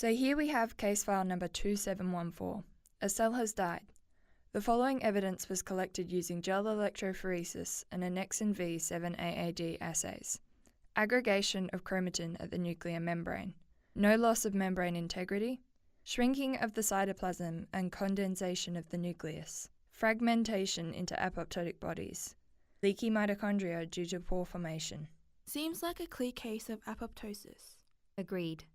So here we have case file number 2714. A cell has died. The following evidence was collected using gel electrophoresis and annexin V7-AAD assays. Aggregation of chromatin at the nuclear membrane. No loss of membrane integrity. Shrinking of the cytoplasm and condensation of the nucleus. Fragmentation into apoptotic bodies. Leaky mitochondria due to pore formation. Seems like a clear case of apoptosis. Agreed.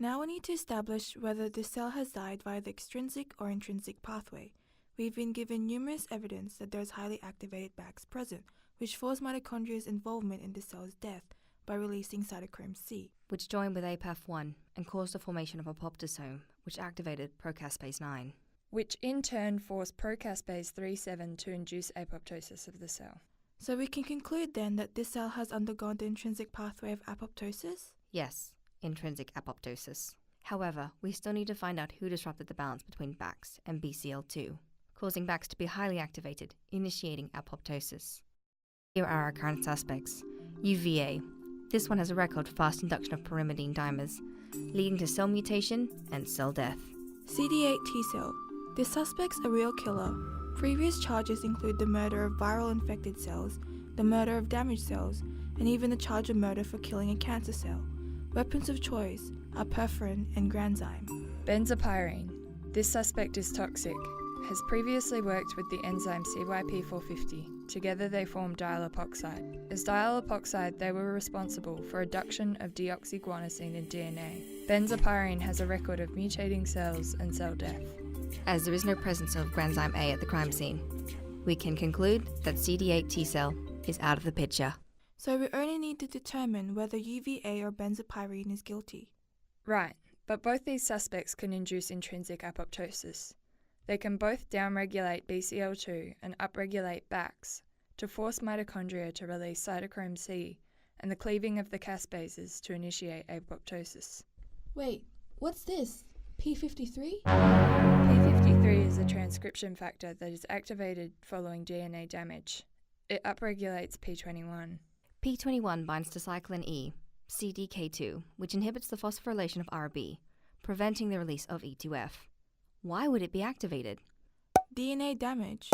Now we need to establish whether this cell has died via the extrinsic or intrinsic pathway. We've been given numerous evidence that there is highly activated BACs present, which force mitochondria's involvement in the cell's death by releasing cytochrome C, which joined with APAF1 and caused the formation of apoptosome, which activated procaspase 9. Which in turn forced procaspase 3-7 to induce apoptosis of the cell. So we can conclude then that this cell has undergone the intrinsic pathway of apoptosis? Yes, intrinsic apoptosis. However, we still need to find out who disrupted the balance between BACs and BCL2, causing BACs to be highly activated, initiating apoptosis. Here are our current suspects. UVA. This one has a record for fast induction of pyrimidine dimers, leading to cell mutation and cell death. CD8 T-cell. This suspect's a real killer. Previous charges include the murder of viral infected cells, the murder of damaged cells, and even the charge of murder for killing a cancer cell. Weapons of choice are perforin and granzyme. Benzopyrene. This suspect is toxic. Has previously worked with the enzyme CYP450. Together they form dial epoxide. As dial epoxide, they were responsible for reduction of deoxyguanosine in DNA. Benzopyrene has a record of mutating cells and cell death. As there is no presence of granzyme A at the crime scene, we can conclude that CD8 T-cell is out of the picture. So we only need to determine whether UVA or benzopyrene is guilty. Right, but both these suspects can induce intrinsic apoptosis. They can both downregulate BCL2 and upregulate BACs to force mitochondria to release cytochrome C and the cleaving of the caspases to initiate apoptosis. Wait, what's this? P53? P53 is a transcription factor that is activated following DNA damage. It upregulates P21. P21 binds to cyclin E, CDK2, which inhibits the phosphorylation of RB, preventing the release of E2F. Why would it be activated? DNA damage.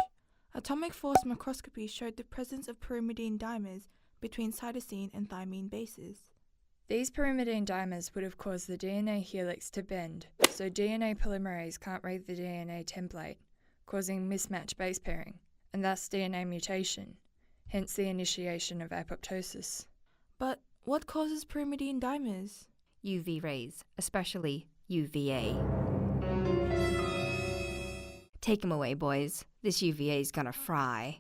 Atomic force microscopy showed the presence of pyrimidine dimers between cytosine and thymine bases. These pyrimidine dimers would have caused the DNA helix to bend, so DNA polymerase can't read the DNA template, causing mismatched base pairing, and thus DNA mutation, hence the initiation of apoptosis. But what causes pyrimidine dimers? UV rays, especially UVA. Take him away, boys. This UVA's gonna fry.